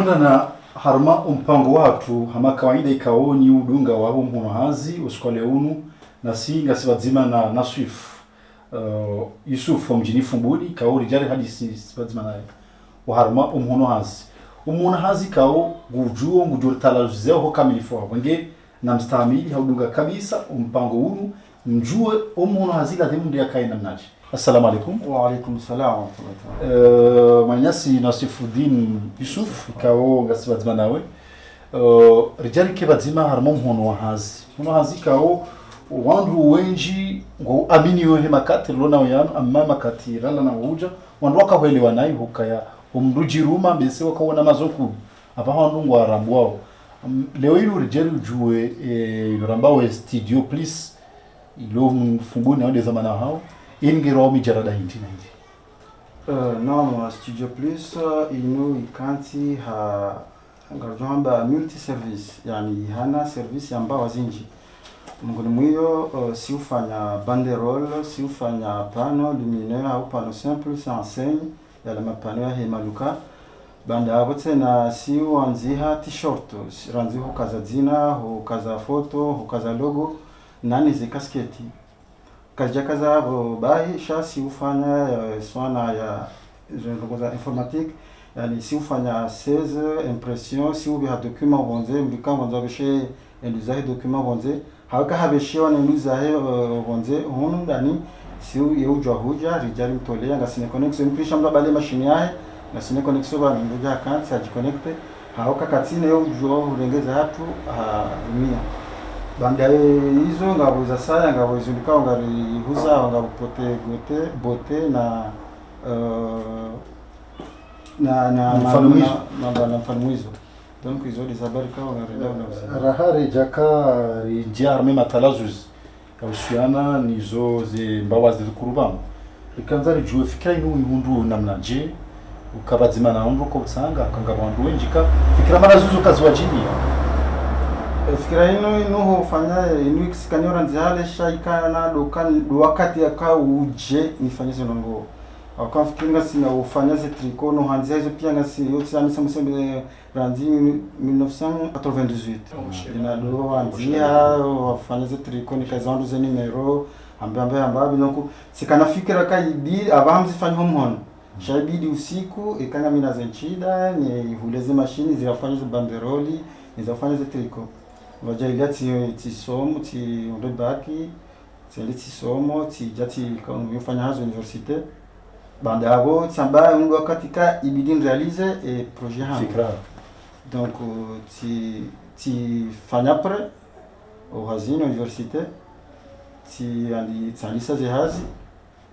Tumuna na harma mpango watu hama kawaida ikaoni udunga wabo mhunahazi usikwale unu na singa sibadzima na naswif Yusuf mjini Fumbuni kaori jari hadi sibadzima naye uharma umhunahazi kao gujuo ngujur talazuzeo ho kamilifu wange na mstamili haudunga kabisa mpango unu mjue umhunahazi la dhimu ndia kaina mnaji. Assalamu alaikum. Wa alaikum salam wa rahmatullah. Manyasi Nasifuddin Yusuf kao ngasibadzima nawe rijali ke badzima harmo mhono hazi kao wandu wenji ngo amini yo hemakati lona yanu amma makati rala na uja wandu wakahwelewa nayo hukaya umrujiruma mbese wakaona mazoku apa wandu ngo arambwao leo hilo rijali ujue ilorambawe studio please ilo Fumbuni na zamana hao ingiro mijarada hindi na hindi. Non, Studio Plus inu ikanti ha ngarjamba multi service, yani hana service yamba wazinji. Mungoni mwiyo si ufanya banderole, si ufanya pano lumineux au pano simple, si enseigne yala mapano ya hemaluka. Banda abote na si uanziha t-shirt, ranzi hukaza dzina, hukaza foto, hukaza logo, nani zi kasketi. Kaza bahi sha si ufanya swana ya informatique yani si ufanya 16 impression si ubi ha document bonze mbika bonza beshe enduzahe document bonze hawaka habeshe wana enduzahe bonze hunu ndani si yeujwa huja rijali mtolea ngasine connection mpisha mba bale machine yae ngasine connection ba nduja account sa jiconnecte hawaka katine yeujwa urengeza hatu mia banda hizo ngabo za saya ngabo zindika ngari huza ngabo pote bote na mfano hizo donc hizo disabari kwa ngari rahare jaka rinjar mema talazuz aushiana nizo ze mbawazi kurubamo ikanzari juwe fikira inu hundu namnaje ukabadzima na umvo ko tsanga kangabandu wenjika fikira marazuzu kazwajini fikira ino hufanya inu iksikanyora nzihale shaika na wakati ya ka uje nifanyize nongo akafikiri ngasi na ufanya ze tricot no hanzi hizo pia ngasi yote sana sembe ranzi 1998 ina do hanzia wafanya ze tricot ni kazandu ze numero ambaye donc sikana fikira ka ibi abamzi fanya homo shaibidi usiku ikanga mina zenchida ni huleze mashini zifanya ze banderoli zifanya ze tricot wajalia ti somo ti ondebaki ti somo ti jati kama yofanya hazo universite banda abo tsamba ndo katika ibidin réaliser et projet ha fikra donc ti fanya après au hazine universite ti andi tsalisa ze hazi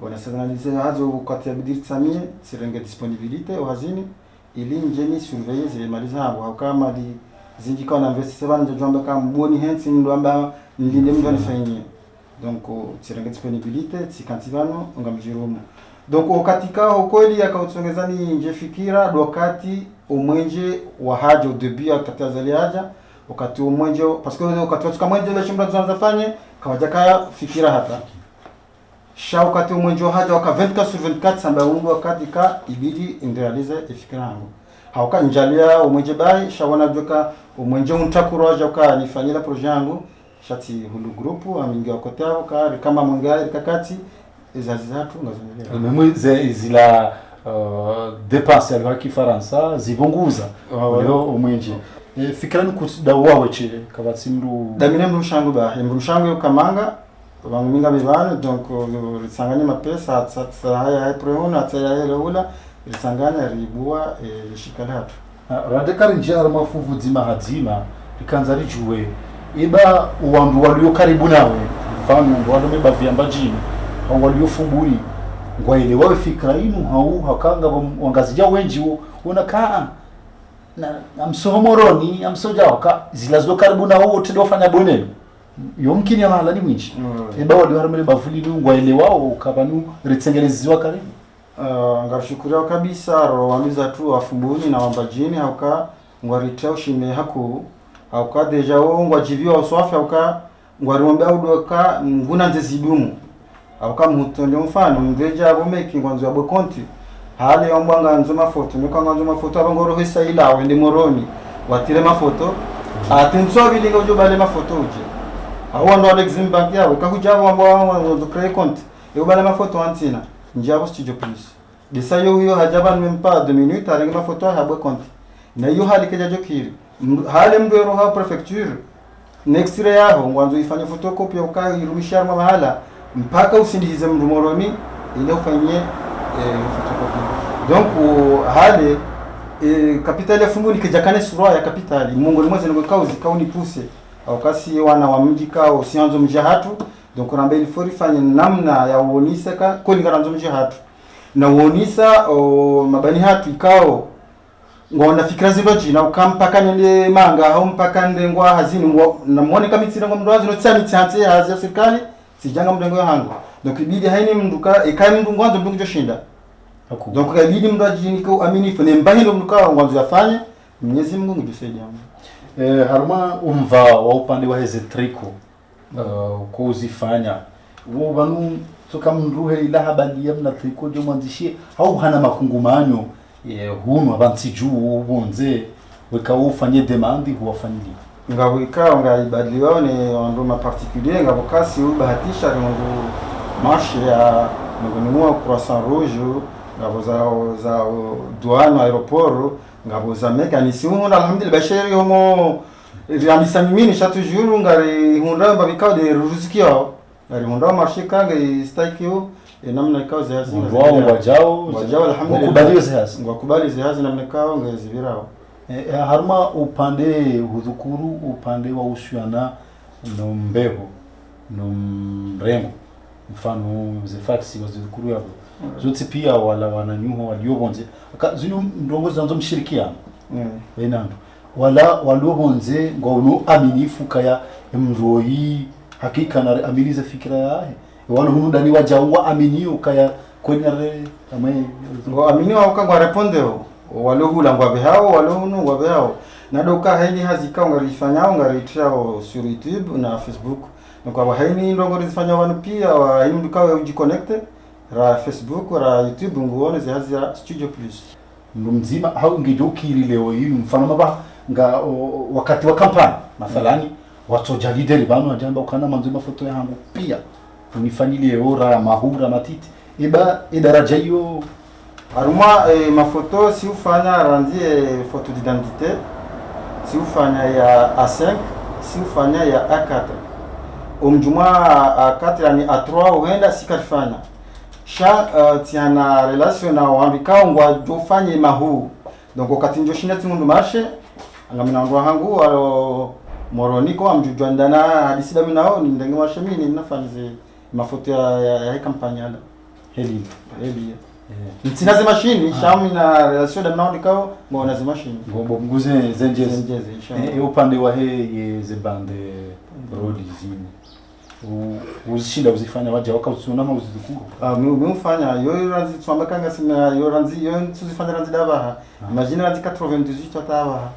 wana sanalize hazo wakati ya bidir tsamie sirenge disponibilité au hazine ili njeni surveiller ze maliza hapo kama di zinji kwa na investisseur bana jomba kama boni hensi ndo amba ndinde mdo nifanyie donc sirenge disponibilité tikantivano ngamjirumu donc katika ukweli yakautsongezani nje fikira wakati umwenje wa haja au début akatazaali haja wakati umwenje parce que wakati watu kama nje bashimba tuanza fanye kawajaka fikira hata sha wakati umwenje wa haja waka 24/24 samba undu wakati ka ibidi indialize ifikira yangu hauka njalia umwenje bai shawana joka umwenje untakuraja ka nifanyira projet yangu shati hulu grupu amingia kotao ka kama mwangai kakati ezazizatu ngazongelea memwe zila dépense ya kifaransa zibunguza leo umwenje fikirani kudawawe chile kabatsimru damine mrushangu ba mrushangu kamanga banguminga bibane donc risanganya mapesa atsa haya prehona atsa ya leula risanganya ribua lishikalatu radekari njara mafuvu dzima hadzima likanza rijuwe iba uwandu walio karibu nawe mfano wale mebavia mbajini au walio Fumbuni ngwaile wawe fikra inu hau hakanga wangazija wenji una kaa na amsohomoroni amsoja waka zilazo karibu na wote dofanya bonelo yomkini ya mahala ni mwinchi iba wali haramele bavuli ngwaile wao kabanu ritsengereziwa karibu ngarishukuriwa kabisa wamiza tu wa Fumbuni na wambajini hauka ngwaritao shime haku hauka deja ngwajibiwa uswafi hauka ngwarimwambia udoka nguna nzezidumu hauka mhutonde mfano mveja abo making wanzo abo konti hali ombanga nzo mafoto nikanga nzo mafoto abangoro hisa ila wende moroni watire mafoto atenso bilinga ujo bale mafoto uje aho ndo Alex Bank yawe kahujabo ambo zo create compte yo bale mafoto antina njabo studio plus desa yo hajaba mempa 2 minutes arenga mafoto habwe compte na yo hali keja jokiri hali mdero ha prefecture next year yaho ngwanzo ifanye photocopy ukayo irumisha mahala mpaka usindikize mndu moroni ile ufanye photocopy donc hali capital ya fungu nikejakane surwa ya capital mungu nimweze ngo kauzi kauni puse au kasi wana wa mji kao sianzo mji hatu donc rambe ilifori fanye namna ya uoniseka ko lingaranzo mji hatu na uonisa mabani hatu ikao ngona fikira zindo jina ukampaka nende manga au mpaka ndengwa hazini ngo namone kamitsira ngo mndu azino tsami tsanze hazi ya serikali sijanga mdengo yangu donc ibidi haini mnduka ikai mndu ngwanzo mndu joshinda donc ibidi mndu ajini ko aminifu ne mbahilo mnduka ngwanzo yafanye Mwenyezi Mungu ngijusaidia. Haruma umva wa upande wa heze triko ko uzifanya wo banu toka mruhe ila habali ya mna triko jo mwanzishie au hana makungumanyo hunu abanti juu ubonze weka ufanye demandi huwafanyili ngabo ikawa ngaibadili wao ni ndoma particulier ngabo kasi ubahatisha ngo marche ya ngo croissant rouge ngabo za douane aéroport ngabo za mekanisi umuntu alhamdulillah basheri homo ramisanyimini chaque jour ngari hunda babikao de ruzikio ngari hunda marche kange stakio namna ikao za hazi wajao alhamdulillah wakubali zihazi wakubali zihazi namna ikao ngezibirao haruma upande hudhukuru upande wa usiana no mbeho no mrengo mfano zifaksi wazikuru yabo zote pia wala wananyuho waliobonze zinu ndongo zanzo mshirikiano wenando wala waliobonze ngono aminifu kaya mroi hakika na aminize fikira yae wala hunu ndani wajawa aminiyo kaya kwenye amai ngo aminiyo ukangwa repondeo walohula ngwabe hao walohunu ngwabe hao nadoka haini hazika ngarifanyao ngaritrao sur YouTube na Facebook kwa haini ndongo rizifanya wanu pia wa himu dukawe ujiconnecte ra Facebook ra YouTube nguone zihazi ya Studio Plus mzima hao ngejokiri leo hii mfano maba nga wakati wa kampani mathalani watoja leader bano ajamba ukana manzima foto yangu pia unifanyile ora mahura matiti daraja hiyo haruma mafoto si ufanya ranzie photo d'identité si ufanya ya A5 si ufanya ya A4 umjuma A4 yani A3 uenda sikalifanya sha tiana relation na wambikao ngwa jofanye mahu donc wakati njo shina timundu marche ngamina ngwa hangu walo moroniko amjujwa ndana hadisi damu nao ni ndenge marche mimi ninafanyize mafoto ya kampanya heli ntina ze machine shami na relation damu nao dikao ngona ze machine ngombo mguze zenjeze upande wa he ze bande road zini uzishinda uzifanya waje wakausuna ma uzidukuru mimi ufanya yo ranzi twambakanga sina yo ranzi yo tuzifanya ranzi dabaha imagine ranzi 98 atabaha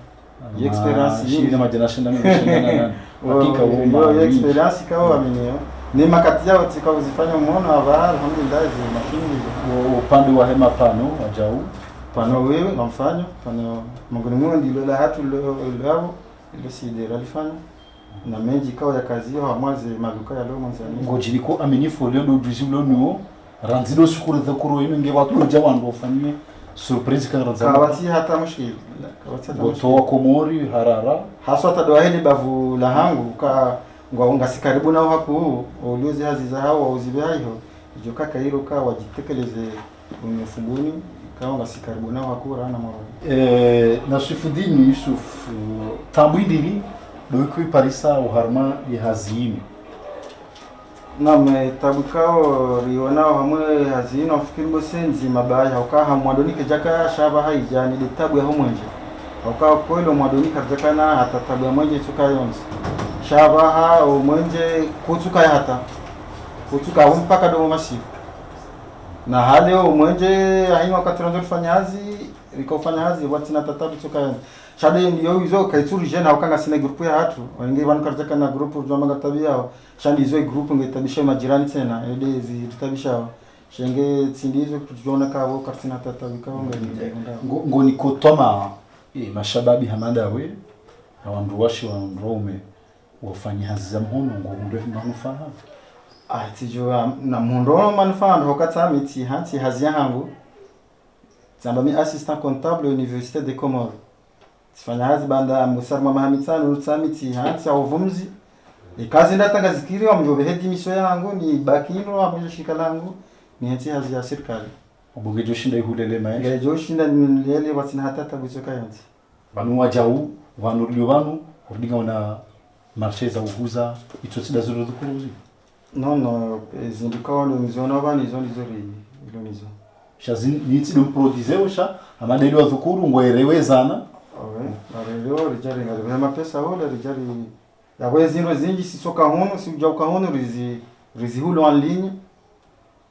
experience hii na generation na mimi shindana hakika yo experience kao aminio ni makati yao tika uzifanya muone aba alhamdulillah zi mashini upande wa hema pano wajau pano wewe ngamfanya pano mangoni mwe ndilo la hatu lao ile sidera alifanya na menji kao ya kazi hiyo hamwaze maduka ya leo mwanzani ngojiriko aminifu leo ndo jizilo nuo ranzilo shukuru dhakuru yenu nge watu jawango fanywe surprise kan ranzani kawati hata mushkil kawati hata gotoa komori harara haswa tadwa hili bavu la hangu ka ngwa sikaribu nao hapo uliozi hazi za hao uzibayo joka kairo ka wajitekeleze umefubuni kao ngasikaribu nao hapo rana moro na Sifudini Yusuf tambwidiri doikui parisa uharma yahazini nam tabukao rionao hamwe hazini afikiri bosenzi mabaya ukaha mwadonike jaka shaba haijani de tabu ya homwenje ukaha koilo mwadonike jaka na hata tabu ya mwenje tukayonzi shaba ha mwenje kutuka hata kutuka mpaka domo masifu na hali mwenje haina wakati tunafanya hazi ikofanya hazi watina tatabu tukayonzi shade ndio hizo kaituri jena wakanga sina grupu ya watu wengine wanakarjaka na grupu za maga tabia shande hizo grupu ngetabisha majirani tena ede zitabisha shenge tsindizo tujiona kawo karsina tata wikawo ngoni kotoma mashababi hamadawe na wandu washi wa Rome wafanya hazi za mhono ngo manufaa tijua na mundo manufaa ndo katsa miti hanti hazi yangu tsamba mi assistant comptable université de Comores sifanya hazi banda musarma mahamitano tsamiti hanti awuvumzi ikazi ndatanga zikiriwa mjobe hedi miso yangu ni bakino amojo shirika langu ni heti hazi ya serikali obuge joshinda ihulele maisha ngale joshinda nilele watina hatata bizoka yanti banu wajau vanu liovanu ordinga wana marché za uhuza itsotida zuru dukuruzi non zindikawa no mizona bani zoni zori ilo mizo shazin nitsi dum produiseo sha amadeli wa dhukuru ngoerewezana areleo rijari ngale mapesa wala rijari yabwe zino zinji sisoka hono si ujauka hono rizi hulo en ligne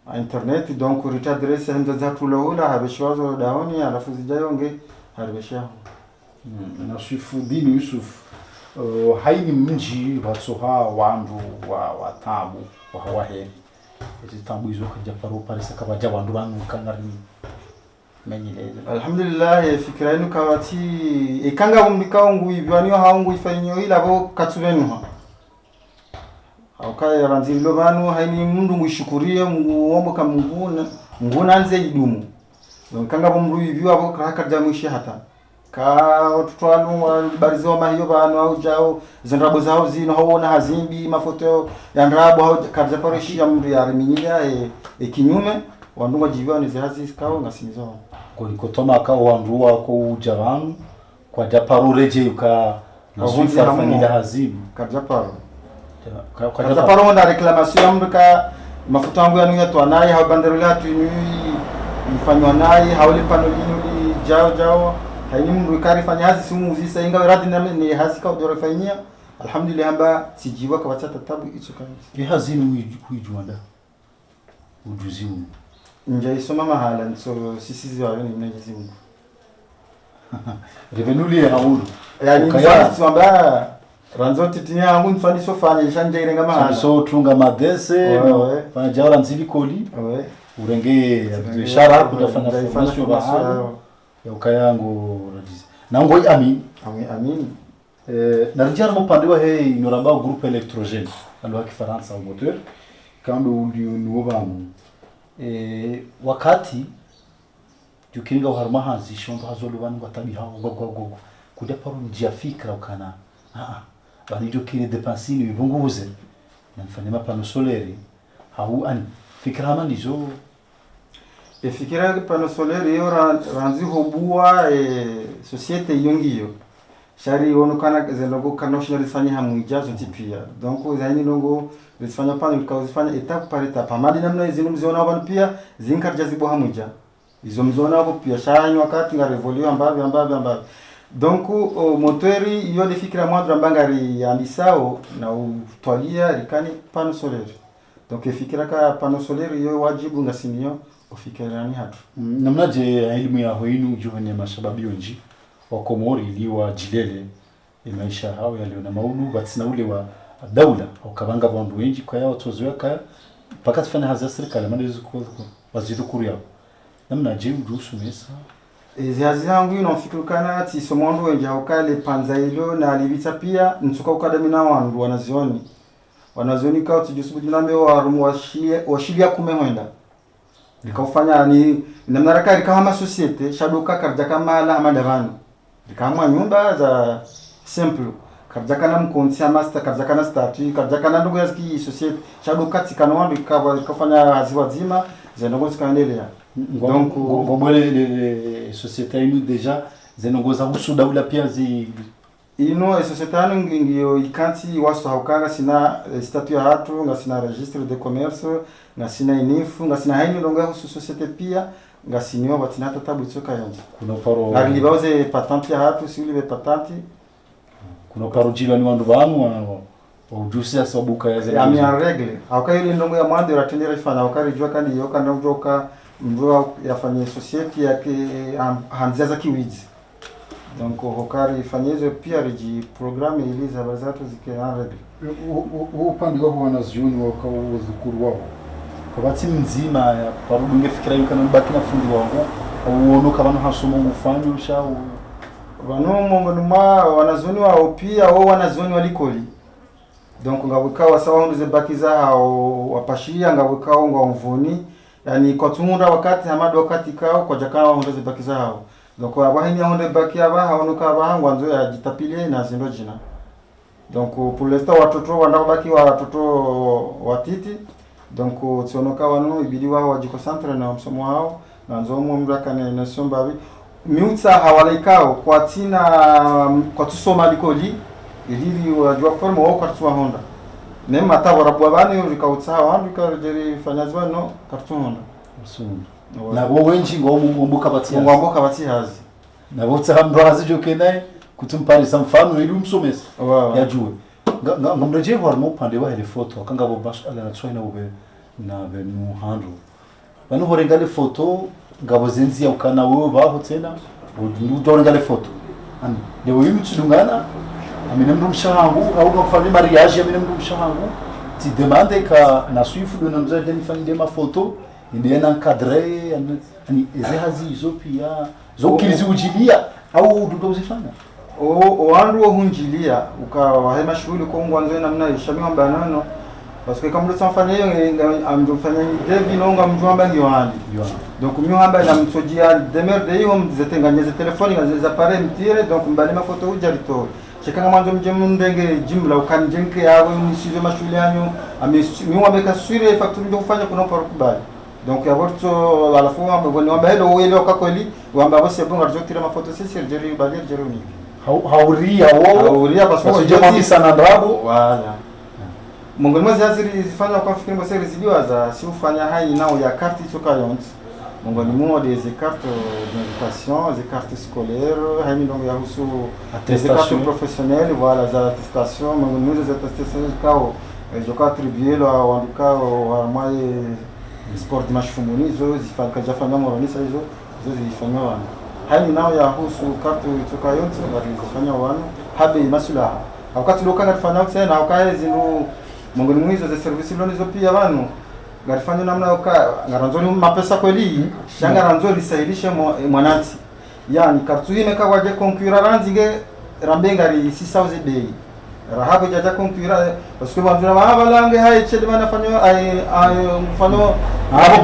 a internet donc rita adresse hemza zatula hula habeshwazo daoni alafu zijayonge harbesha na Sifudini Yusuf haini mji watsoha wandu wa tabu wa hawaheri ezi tabu izo kaja paro parisa kabaja wandu banu kanari menyeleze alhamdulillah fikira inu kawati ikanga umikaungu ibwanyo haungu ifanyo ila bo katsubenu ha auka ranzilo banu haini mundu ngushukurie muombo nguna nze idumu kanga bomru ibyo abo kakaja mwishi hata ka watoto barizo mahiyo banu au jao zinrabo zao zino haona hazimbi mafoto ya ndrabo au kaza parishi ya mru ya reminya kinyume wandunga jibiwa ni zahazi kao ngasimizo ko ikotoma ka wandu wako ujabanu kwa japaro reje uka nasufa famila hazibu kajaparo kajaparo na reclamation mruka mafuta yangu ya nuya twanaye hau banderola tu ni mfanywa naye hauli panolino li jao haini mru kari fanyazi simu uzisa inga radi na ni hasika udora fanyia alhamdulillah hamba sijiwa kwa tata tabu hicho kanisa hazinu huijuanda ujuzi huu nje isoma mahala so sisi ziwa ni mnejezi Mungu revenue ya haulu yani mfano kwamba ranzoti tinya yangu mfano sofanya ishanje irenga mahala so tunga madese fanya jawra nzili koli urenge biashara hapo utafanya formation bahala ya ukayangu rajisi nango amin na rijara mpande wa hey inoramba groupe électrogène alo kifaransa au moteur kando uliunuobamu wakati tukinga uharma hazi shomba hazolo banu batabi hawo gogo kuja paro njia fikra ukana bani jo kile depensini bibunguze nafanya mapano solaire hau ani fikra manizo fikira pano solaire yo ranzi hobua societe yongiyo shari onokana zelogo kanosha lifanya hamuijazo tipia donc zaini longo lifanya pano likawifanya etape par etape amadi namna izinu mziona abantu pia zinkarja zibo hamuija izo mziona abo pia shanyo wakati nga revolio ambabe donc motori iyo de fikira mwadra mbangari andisao na utwalia likani pano solaire donc fikira ka pano solaire yo wajibu ngasimio ufikirani hatu namnaje elimu ya hoinu juhene mashababi onji wa Komori liwa jilele maisha hao yalio na maunu batsina ule wa daula ukabanga bandu wengi kwa yao tozoeka paka tufanya haza serikali manezi kwa wazidukuru yao namnaje ujusu mesa ziazi yangu inofikirukana ati somondo wengi haukale panzailo na alibita pia ntuka ukadamina wandu wanazioni kao tujusubu jinambe washilia kumehwenda likafanya ni namnaraka kama societe shadoka karja kama la madavani kama nyumba za simple karja kana mkonsia master karja kana statut karja kana ndugu yaziki societe shadoka tikana wandu kafanya haziwa zima zenongo zikaendelea donc ngomwele societe inu deja zenongoza usuda ula pia zi ino societe anu ngiyo ikanti waso haukanga sina statut ya hatu nga sina registre de commerce nga sina inifu nga sina haini longa husu societe pia nga sinio batina tatabu itsoka yanzu kuna paro na libaoze patente ya hatu si ule patente kuna paro jila ni wandu banu wa ujusi ya sababuka ya zene ya regle hauka ile ndongo ya mwande ratendera ifana hauka rijua kandi yoka na ujoka mvua yafanye societe yake hanzia za kiwizi donc hokari fanyezo pia riji programme iliza bazatu zike en regle upande wao wanazioni wakao wazukuru wao kwa bati mzima ya parudu ngefikira yuko nabaki na fundi wangu uonoka bano hasoma ngufanya ushao bano mwa wanazoni wao pia wao wanazoni walikoli donc ngabukao sawa hunduze bakiza hao wapashia ngabukao ngomvuni yani kwa tumunda wakati hamadu wakati kao kwa jakao hunduze bakiza hao donc abahini hunde bakia ba haonuka ba ngwanzo ya jitapile na zindo jina donc pour l'instant watoto wanabaki watoto watiti donc tionoka wanu ibidi wao wajikosantre na msomo wao na nzomo mraka na nation babi miutsa hawalaikao kwa tina kwa tusoma likoli ilili wajua forma wao kartu honda nema tawarabu bani rikautsa wandu karjeri fanyazwa no kartu honda na bo wenji ngo mumbuka bati hazi na bo tsamro hazi jokena kutumpari samfano ili umsomesa yajue ngamreje hormo pande wa ile foto kanga bo bash ala tsoina ube na benu handu banu horengale foto ngabo zenzi ukana wewe baho tena udorengale foto ani leo hivi tudungana aminemru mshangu au ngafanya mariage aminemru mshangu ti demande ka na suifu do namza deni fanye ma foto ndiye encadrer ani ezehazi hizo pia zo kilizi ujilia au dudo zifanya wandu wo hunjilia ukawa hema shughuli kwa ngwanzo namna ishamiwa banano parce que comme le sang fanya hiyo amjofanya devi nonga mjomba ngi wandi donc mjomba na msojia demer de hiyo mzetenganyeze telefoni ngazeza pare mtire donc mbali mafoto ujarito chekanga mwanzo mjemundenge jimla ukanjenke yawe nisizo mashuli yanyu amemiwa beka sure factory ndio kufanya kuna kwa kubali donc yavorto alafu mboni wamba helo uelewa kakweli wamba bose bonga rjotira mafoto sisi jeri balir jeri ni hauria parce que jamani sana ndabo wala Mungu mwezi haziri zifanya kwa fikiri mbose rezidiwa za si ufanya hai nao ya carte tukayont Mungu ni mmo des cartes d'invitation des cartes scolaires hai ndongo ya husu des cartes professionnelles voilà za attestation Mungu mwezi za attestation kao joka attribuer la wandukao wa mwaye sport dimanche fumuni zo zifanya jafanya moronisa hizo zifanya wana hai nao ya husu carte tukayont zifanya wana habe masula wakati lokanga tufanya tena wakae zinu Mungu mwizo za service loni zo pia banu garifanya namna yoka ngaranzoni mapesa kweli shanga ranzoni sailishe mwananti yani kartu imeka kwaje concurrence nge rambenga ri 6000 bei rahabo jaja concurrence parce que wanzura babalange hai chede mana fanyo ay mfano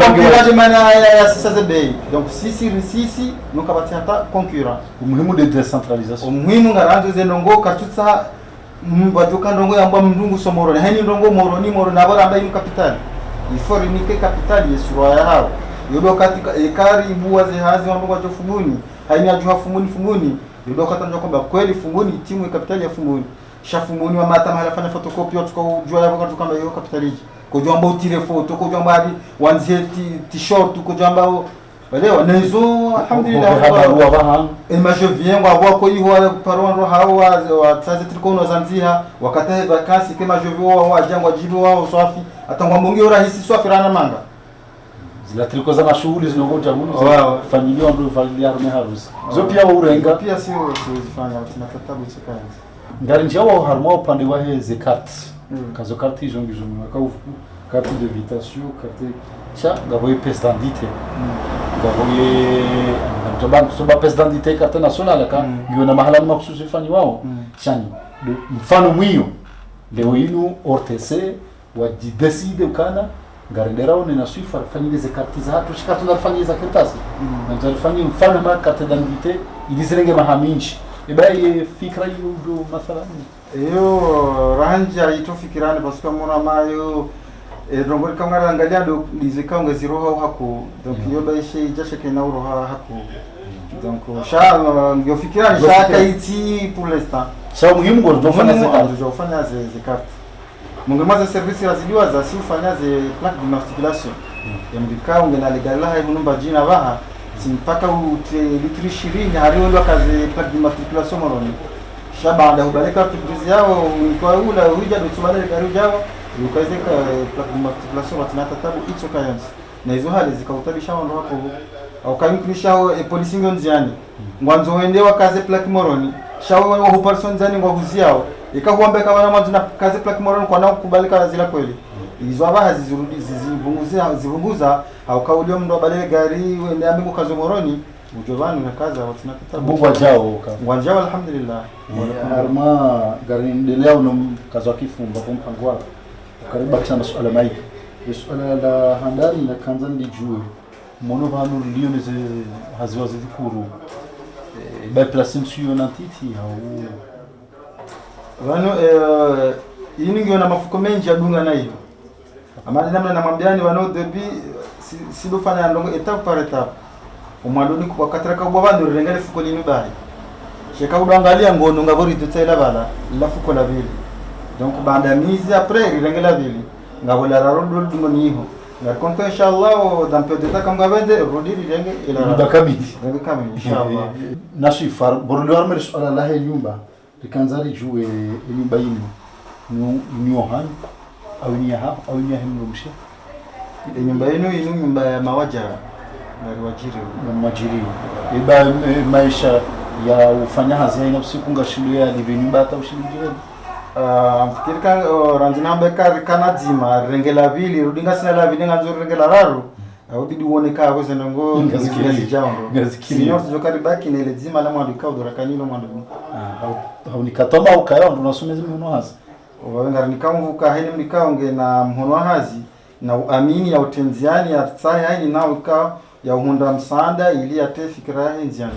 concurrence mana ya 6000 bei donc sisi nukabati hata concurrent umuhimu de decentralisation umuhimu ngaranzo zenongo kartutsa mbaduka ndongo yamba mndungu somoro hani ndongo moro na bora ambaye capital ifori nike capital yesuro ya hao yodo katika ekari buwaze hazi wambo wa fumuni haini ajua fumuni yodo katanjo kwamba kweli fumuni timu ya capital ya fumuni shafumuni wa mata mahala fanya photocopy tukajua yabo kama hiyo capital hiji kujua mba utire photo kujua mba wanzie t-shirt kujua mba Walewa nezo alhamdulillah ema je viens wa ko yiho paron ro hawa wa tsaze trikono zanziha wakata vacances kama je viens wa jangwa jibo wa swafi atangwa mbongi rahisi swafi rana manga zila triko za mashughuli zinongoja munu familia ndio familia arme harusi zo pia urenga pia sio zifanya tunatatabu tsaka ngari njawa harmo pande wa zekat kazo carte hizo ngizo mwaka carte d'invitation carte cha ngavoye pièce d'identité ngavoye ntobantu soba pièce d'identité carte nationale ka yona mahala makhsusi fani wao chani mfano mwiyo leo inu ortese wajideside ukana ngarendera one na swifa fanyile ze carte za hatu shikatu nafanyile za kertasi na nzalifanyile mfano ma carte d'identité ilizirenge mahaminchi ibai fikra yudo mathalan yo ranja itofikirane parce que mona mayo rongori kangara angalia do lizikanga ziroha hako donc yo baishe jashe kena uroha hako donc sha ngiyofikira sha kaiti pour l'instant sha muhimu ngo ndofanya ze carte mungu maza service yazidiwa za si ufanya ze plaque d'immatriculation yamdika ungena legala hai munumba jina baha simpaka litri 20 hariyo ndo kaze plaque d'immatriculation moroni sha baada hubaleka tugizi yao kwa ula huja do tsubale gari jao ukazeka plaque d'immatriculation watinata tabu hicho kayansi na hizo hali zikautabisha ndo hapo au kaimkulisha polisi ngonziani mwanzo wende wakaze plaque moroni shawo wa huparson zani ngo huziao ikahuambeka wana mwanzo na kaze plaque moroni kwa nao kubalika zila kweli izo aba zivunguza au kaulio mndo balele gari wende amiko kazo moroni ujovani na kaza watina kitabu bungwa jao ka ngwanja alhamdulillah arma gari ndeleo no kazo kifumba kwa mpango wako karibu kisha masuala maiki suala la handari na kanza ndijue mono banu lio neze haziwa zikuru ba placing sur nantiti au wano ini ngiona mafuko mengi ya dunga na hiyo amani namna namwambiani wano debi sidofanya ndongo etape par etape umwadoni kwa katraka ubwabando rengale fuko linu bari sheka udangalia ngono ngabori tutela bala la fuko la vile donc bandamizi après rengala vile ngabola raro dungo niho na konto inshallah dans peu de temps comme gavende rodi renge ila ndakamiti ndakamiti inshallah nashi far borlo armer suala la nyumba likanzali jue nyumba yinu nyohan au nyaha au nyahimro mshe nyumba yenu inu nyumba ya mawaja na majiri iba maisha ya ufanya hazi ina usiku ngashindo ya libe nyumba hata ushindire mfikiri kan ranzina beka kanadzima rengela vili rudinga sina la vili nganzo rengela raru au bidi uone ka kwa senongo ngazikiri sinyo sijokari baki na ile zima la mwandu ka udora kanino mwandu au nikatoma ukaya ndo nasomeza mhono hazi wawenga nikamvuka haini mnikaonge na mhono hazi na uamini ya utenziani ya tsaya haini nao ka ya uhunda msaada ili ate fikira njiani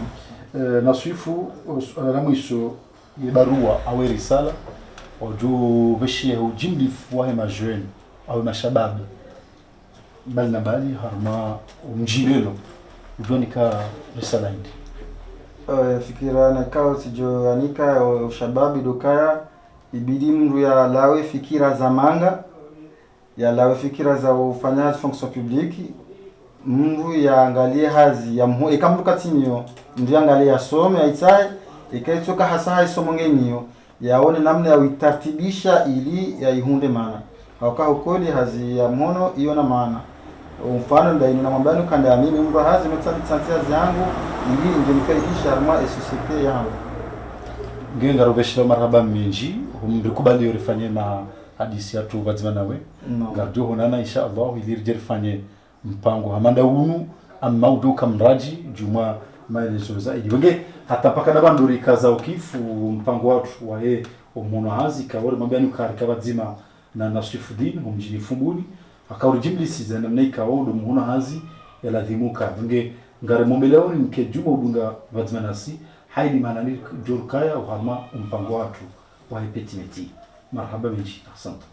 nasifu suala la mwisho ya barua au risala ojo beshie ujimlifu wa majeni au mashababu bali na bali harma umjilelo ujonika risala hindi fikira na kao sijo anika ushababi dokaya ibidi mru ya lawe fikira za manga ya lawe fikira za ufanyaji fonction publique mru ya angalie hazi ya mhu ikamruka tinyo ndio angalie asome aitsae ikaitoka hasa isomo ngenyo yaone namna ya uitartibisha ili ya ihunde maana hauka ukoli hazi ya mhono iyo na maana mfano ndio ninamwambia kanda mimi mru hazi metsantia zangu ili ndio nikaidisha arma societe yangu ngenga robeshira marhaba minji humrikubali urifanye na hadisi yatu bazima nawe ngarjo honana insha Allah ili rifanye mpango hamanda unu amma udoka mraji juma maelezo zaidi wenge hata paka na banduri kaza ukifu mpango watu wa umuntu hazi kawore mabani ukarika bazima na Nasifudin humjini fumbuni akawuri jimlisiza namna ikawo umuntu hazi yaladhimuka wenge ngare mombeleoni mke juma udunga bazima nasi haidi manani jurkaya uhama mpango watu wa hepetimeti marhaba minji asante